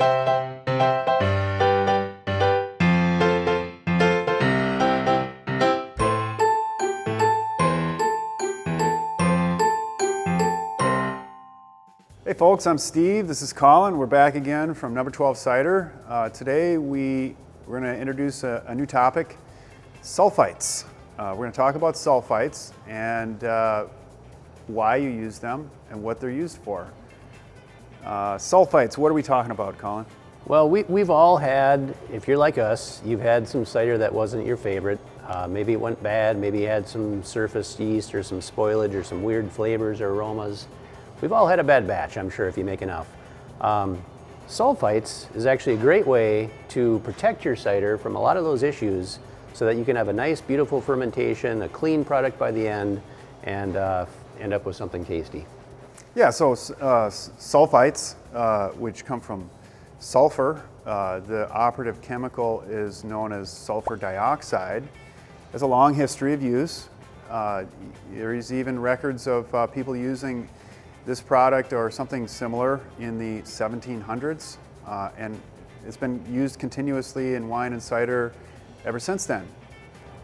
Hey folks, I'm Steve. This is Colin. We're back again from Number 12 Cider. Today we're going to introduce a new topic, sulfites. We're going to talk about sulfites and why you use them and what they're used for. Sulfites, what are we talking about, Colin? Well, we've all had, if you're like us, you've had some cider that wasn't your favorite. Maybe it went bad, maybe you had some surface yeast or some spoilage or some weird flavors or aromas. We've all had a bad batch, I'm sure, if you make enough. Sulfites is actually a great way to protect your cider from a lot of those issues so that you can have a nice, beautiful fermentation, a clean product by the end, and end up with something tasty. Yeah, so sulfites, which come from sulfur, the operative chemical is known as sulfur dioxide. It has a long history of use. There's even records of people using this product or something similar in the 1700s, and it's been used continuously in wine and cider ever since then.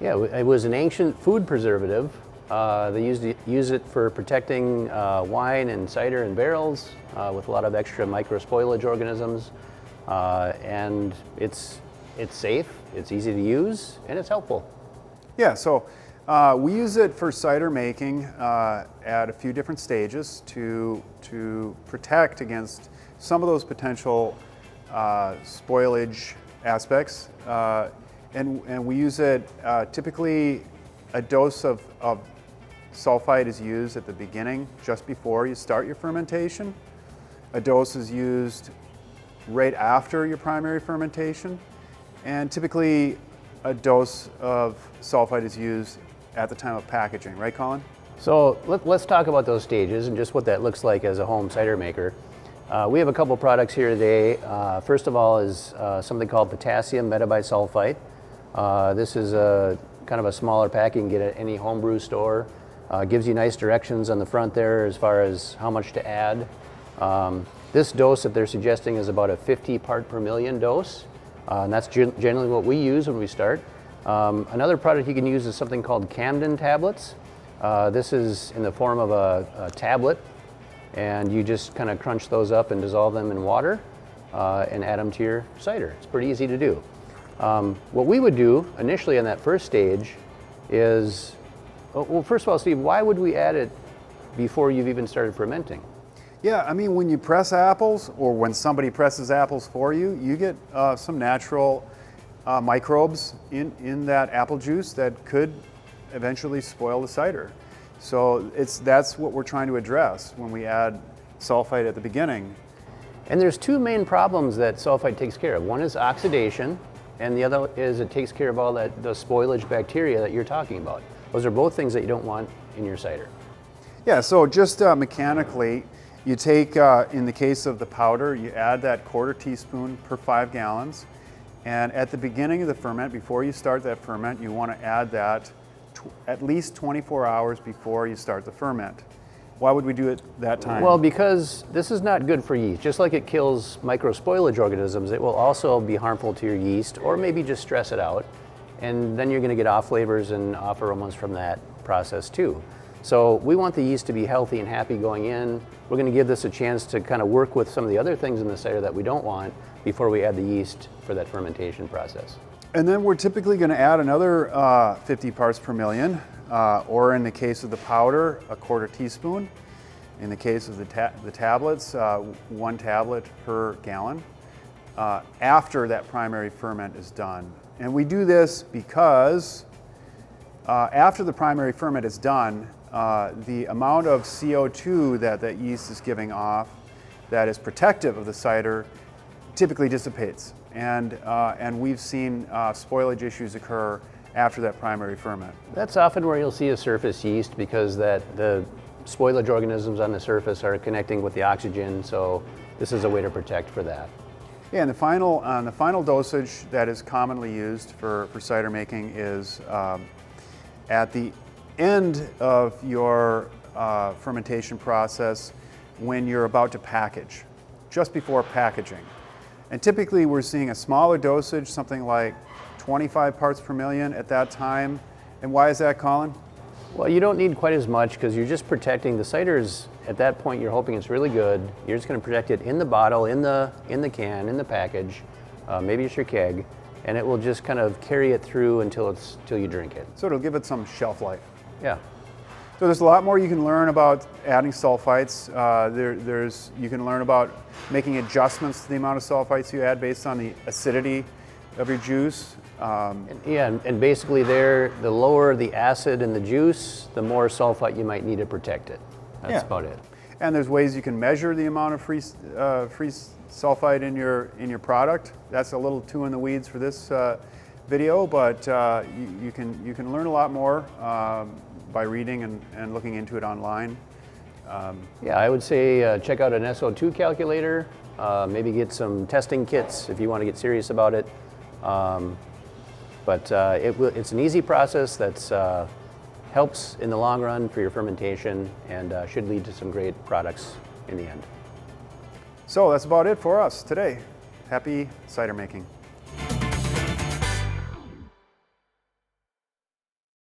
Yeah, it was an ancient food preservative. They use it for protecting wine and cider in barrels with a lot of extra micro-spoilage organisms, and it's safe, it's easy to use, and it's helpful. Yeah, so we use it for cider making at a few different stages to protect against some of those potential spoilage aspects. And we use it, typically a dose of sulfite is used at the beginning, just before you start your fermentation. A dose is used right after your primary fermentation. And typically a dose of sulfite is used at the time of packaging, right, Colin? So let's talk about those stages and just what that looks like as a home cider maker. We have a couple products here today. First of all is something called Potassium Metabisulfite. This is a kind of a smaller pack you can get at any homebrew store. Gives you nice directions on the front there as far as how much to add. This dose that they're suggesting is about a 50 part per million dose, and that's generally what we use when we start. Another product you can use is something called Camden Tablets. This is in the form of a tablet, and you just kind of crunch those up and dissolve them in water and add them to your cider. It's pretty easy to do. What we would do initially on that first stage is, well, first of all, Steve, why would we add it before you've even started fermenting? Yeah, I mean, when you press apples, or when somebody presses apples for you, you get some natural microbes in that apple juice that could eventually spoil the cider. So that's what we're trying to address when we add sulfite at the beginning. And there's two main problems that sulfite takes care of. One is oxidation, and the other is it takes care of all the spoilage bacteria that you're talking about. Those are both things that you don't want in your cider. Yeah, so just mechanically, you take, in the case of the powder, you add that 1/4 teaspoon per 5 gallons. And at the beginning of the ferment, before you start that ferment, you want to add that at least 24 hours before you start the ferment. Why would we do it that time? Well, because this is not good for yeast. Just like it kills micro-spoilage organisms, it will also be harmful to your yeast, or maybe just stress it out. And then you're going to get off flavors and off aromas from that process too. So we want the yeast to be healthy and happy going in. We're going to give this a chance to kind of work with some of the other things in the cider that we don't want before we add the yeast for that fermentation process. And then we're typically going to add another 50 parts per million, or in the case of the powder, a 1/4 teaspoon. In the case of the tablets, 1 tablet per gallon, after that primary ferment is done. And we do this because after the primary ferment is done, the amount of CO2 that yeast is giving off that is protective of the cider typically dissipates. And we've seen spoilage issues occur after that primary ferment. That's often where you'll see a surface yeast, because the spoilage organisms on the surface are connecting with the oxygen, so this is a way to protect for that. Yeah, and the final dosage that is commonly used for cider making is at the end of your fermentation process when you're about to package, just before packaging. And typically we're seeing a smaller dosage, something like 25 parts per million at that time. And why is that, Colin? Well, you don't need quite as much because you're just protecting the ciders. At that point, you're hoping it's really good. You're just going to protect it in the bottle, in the can, in the package. Maybe it's your keg, and it will just kind of carry it through until you drink it. So it'll give it some shelf life. Yeah. So there's a lot more you can learn about adding sulfites. You can learn about making adjustments to the amount of sulfites you add based on the acidity of your juice. And basically the lower the acid in the juice, the more sulfite you might need to protect it. That's about it. And there's ways you can measure the amount of free sulfite in your product. That's a little too in the weeds for this video, but you can learn a lot more by reading and looking into it online. Yeah, I would say check out an SO2 calculator. Maybe get some testing kits if you want to get serious about it. But it's an easy process that helps in the long run for your fermentation and should lead to some great products in the end. So that's about it for us today. Happy cider making.